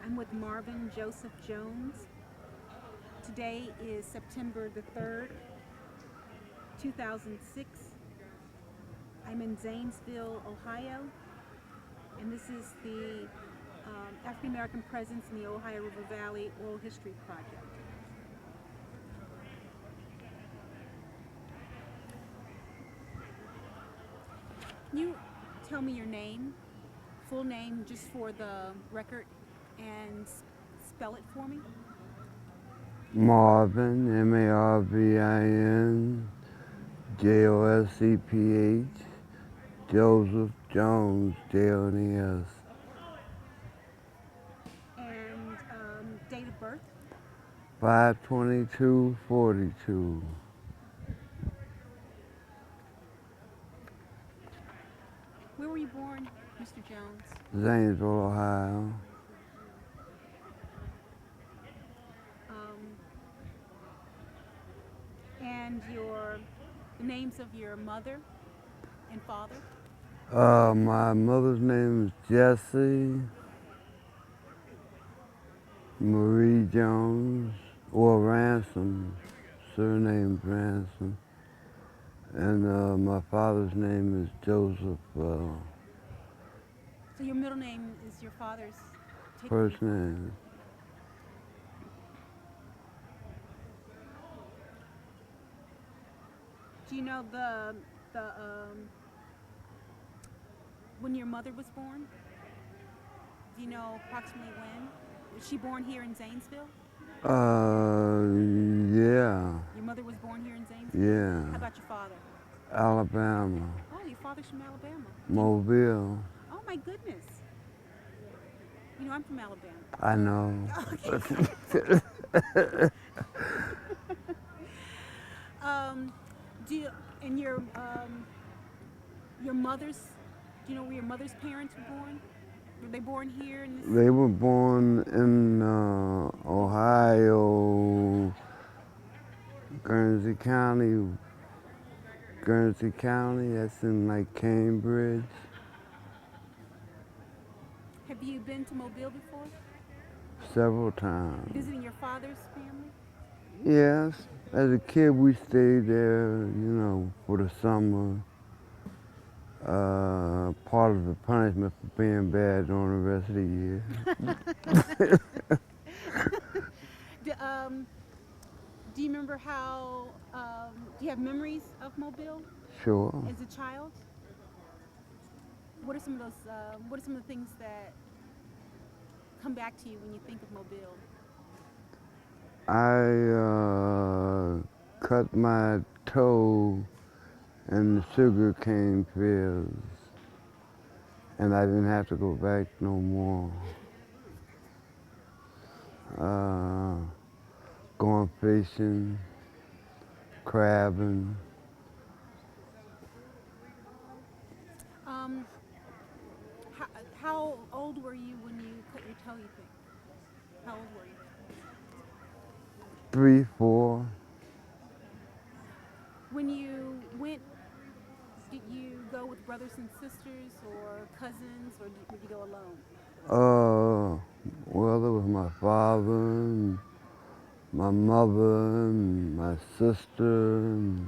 I'm with Marvin Joseph Jones. Today is September the 3rd, 2006. I'm in Zanesville, Ohio, and this is the African American Presence in the Ohio River Valley Oral History Project. Can you tell me your name, full name, just for the record, and spell it for me? Marvin, Marvin, Joseph, Joseph Jones, Jones. And date of birth? 5/22/42. Where were you born, Mr. Jones? Zanesville, Ohio. And the names of your mother and father? My mother's name is Jessie Marie Jones, or Ransom, surname Ransom. And my father's name is Joseph, So your middle name is your father's first name. Do you know the when your mother was born? Do you know approximately when? Was she born here in Zanesville? Yeah, Your mother was born here in Zanesville? yeah. How about your father? Alabama, Oh, your father's from Alabama. Mobile. Oh my goodness. You know, I'm from Alabama. I know. Do you, and your mother's, do you know where your mother's parents were born? Were they born here in this? They were born in Ohio, Guernsey County. Guernsey County, that's in like Cambridge. Have you been to Mobile before? Several times. Visiting your father's family? Yes, as a kid we stayed there, for the summer. Part of the punishment for being bad during the rest of the year. Do you remember how, do you have memories of Mobile Sure. as a child? What are some of those, what are some of the things that come back to you when you think of Mobile? I cut my toe in the sugar cane fields, and I didn't have to go back no more. Going fishing, crabbing. Um, how old were you when you cut your toe, you think? How old were you? 3, 4. When you went, did you go with brothers and sisters or cousins, or would you go alone? Well, there was my father and my mother and my sister. And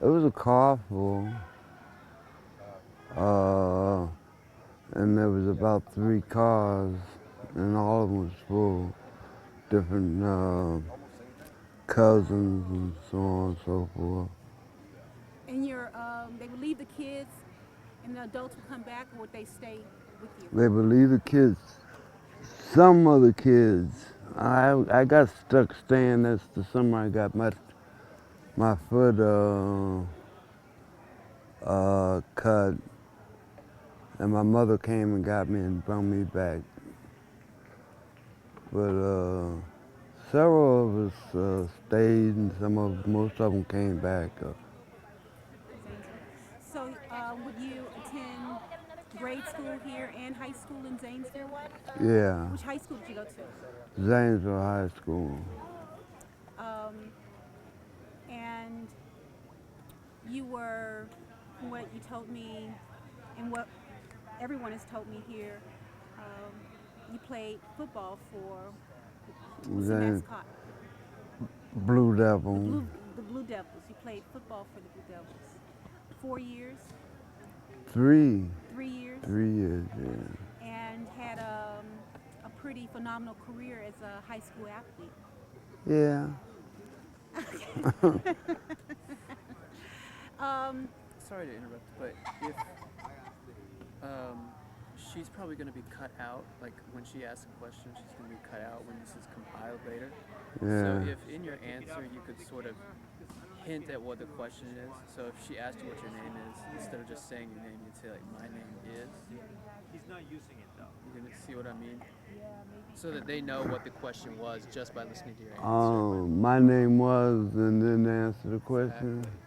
it was a car full. And there was about 3 cars, and all of them was full. Different cousins and so on and so forth. And they would leave the kids, and the adults would come back, or would they stay with you? They would leave the kids. Some of the kids. I got stuck staying. That's the summer I got my foot cut, and my mother came and got me and brought me back. But several of us stayed, and most of them came back. So, would you attend grade school here and high school in Zanesville? Yeah, Which high school did you go to? Zanesville High School. And you were, from what you told me, and what everyone has told me here, you played football for, what's the Then mascot? Blue The Devil. Blue Devils. You played football for the Blue Devils. 4 years, 3. 3 years, 3 years, yeah. and had a pretty phenomenal career as a high school athlete. Yeah. Um, Sorry to interrupt, but if she's probably going to be cut out, like when she asks a question, she's going to be cut out when this is compiled later. So Yeah. if in your answer you could sort of hint at what the question is. So if she asked you what your name is, instead of just saying your name, you'd say like, "My name is." He's not using it though. You can see what I mean? So that they know what the question was just by listening to your answer. My name was, and then answer the question. Exactly.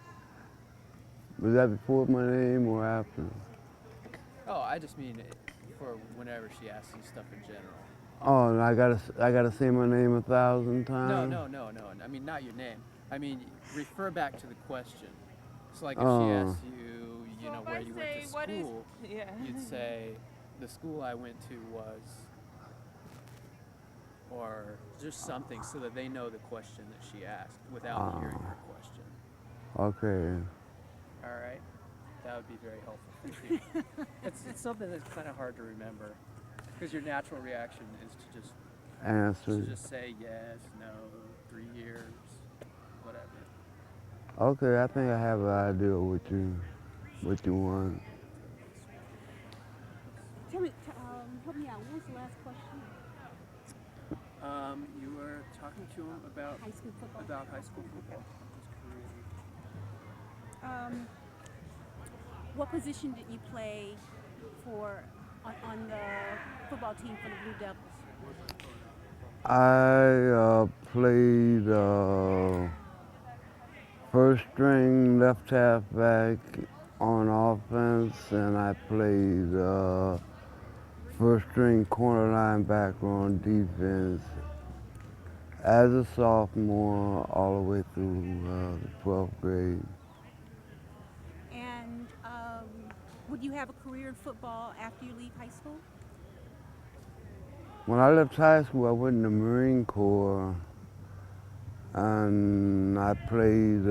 Was that before my name or after? Oh, I just mean for whenever she asks you stuff in general. Oh, and I gotta say my name 1,000 times. No. I mean, not your name. I mean, refer back to the question. So, like, if she Oh. asks you, you know, where you went to school, you'd say, the school I went to was, or just something, so that they know the question that she asked without hearing your question. Okay. All right, that would be very helpful. Thank you. It's something that's kind of hard to remember, because your natural reaction is to Answer. just say yes, no, 3 years, whatever. Okay, I think I have an idea of what you want. Tell me, help me out. What was the last question? You were talking to him about High school football. high school football. What position did you play for on the football team for the Blue Devils? I played first string left halfback on offense, and I played first string corner linebacker on defense as a sophomore all the way through the 12th grade. And would you have a career in football after you leave high school? When I left high school, I went in the Marine Corps, and I played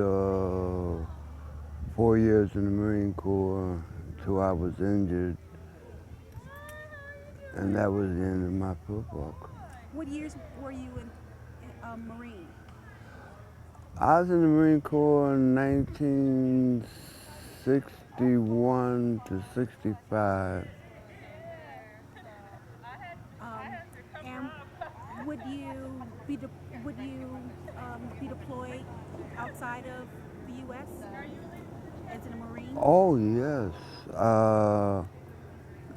4 years in the Marine Corps until I was injured, and that was the end of my football career. What years were you in Marine? I was in the Marine Corps in 1961 to 65. And would you be be deployed outside of the U.S. as a Marine? Oh, yes.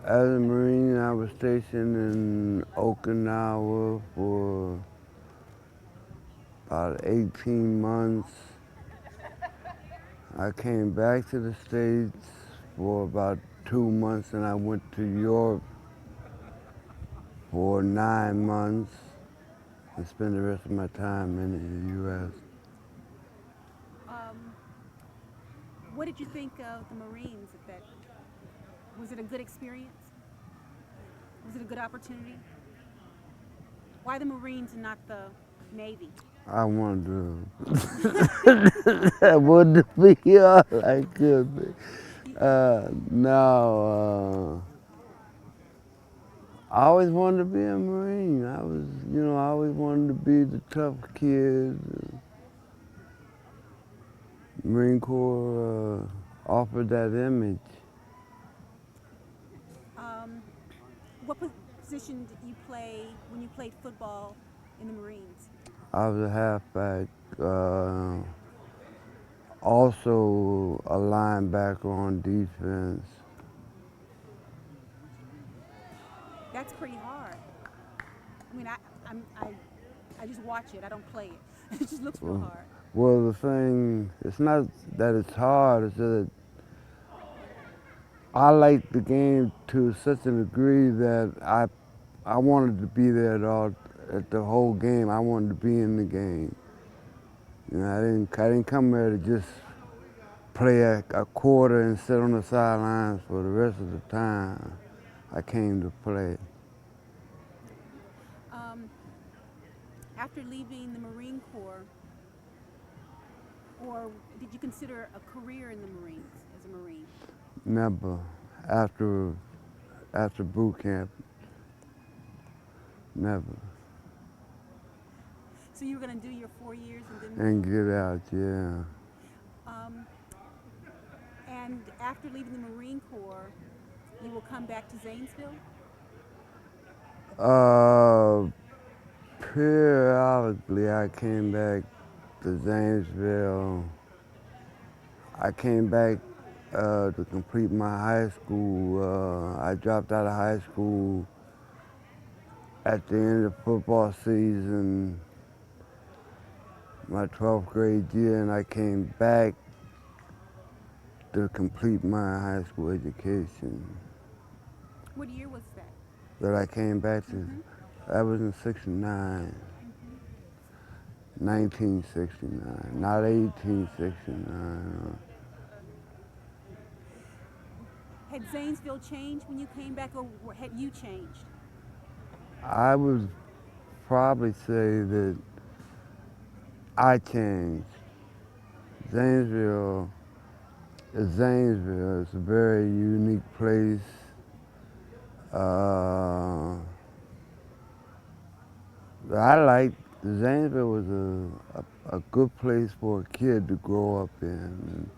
As a Marine, I was stationed in Okinawa for about 18 months. I came back to the States for about 2 months, and I went to Europe for 9 months and spent the rest of my time in the U.S. What did you think of the Marines at that? Was it a good experience? Was it a good opportunity? Why the Marines and not the Navy? I wanted to, I wanted to be all I could be. No, I always wanted to be a Marine. I always wanted to be the tough kid. Marine Corps offered that image. What position did you play when you played football in the Marines? I was a halfback, also a linebacker on defense. That's pretty hard. I mean, I just watch it. I don't play it. It just looks real hard. Well, the thing, it's not that it's hard, it's that I like the game to such a degree that I wanted to be there at the whole game. I wanted to be in the game. You know, I didn't come here to just play a quarter and sit on the sidelines for the rest of the time. I came to play. after leaving the Marine Corps, or did you consider a career in the Marines as a Marine? Never. After boot camp, never. So you were going to do your 4 years and then And get out, yeah. and after leaving the Marine Corps, you will come back to Zanesville? Periodically, I came back to Zanesville. I came back to complete my high school. I dropped out of high school at the end of football season, my 12th grade year, and I came back to complete my high school education. What year was that? That I came back to, that was in 69, 1969, not 1869. Had Zanesville changed when you came back, or had you changed? I would probably say that I changed. Zanesville is Zanesville. It's a very unique place. I liked Zanesville was a good place for a kid to grow up in. And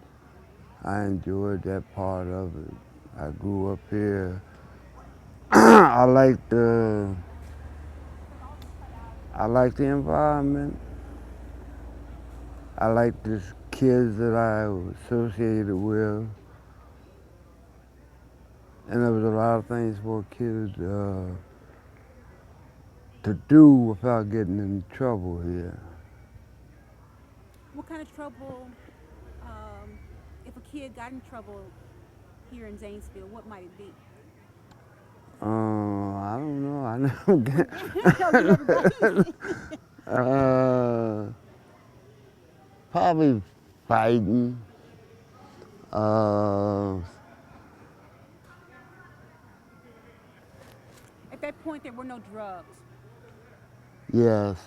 I enjoyed that part of it. I grew up here. I liked the environment. I liked the kids that I was associated with. And there was a lot of things for a kid to do without getting in trouble here. What kind of trouble, if a kid got in trouble here in Zanesville, what might it be? I don't know. I never get. Probably fighting. At that point, there were no drugs. Yes,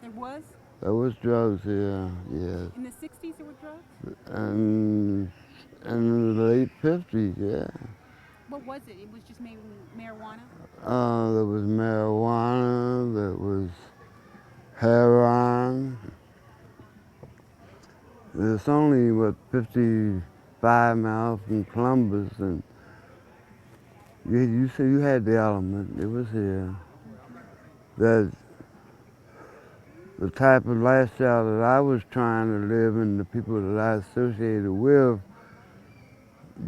There was? there was drugs here. Yes, In the 60s, there were drugs? and in the late 50s. Yeah. What was it? It was just maybe marijuana? There was marijuana. There was heroin. It's only, 55 miles from Columbus, and you see, you had the element. It was here. That the type of lifestyle that I was trying to live and the people that I associated with,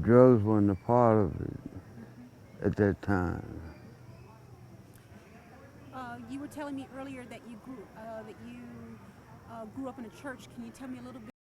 drugs weren't a part of it at that time. You were telling me earlier that you grew up in a church. Can you tell me a little bit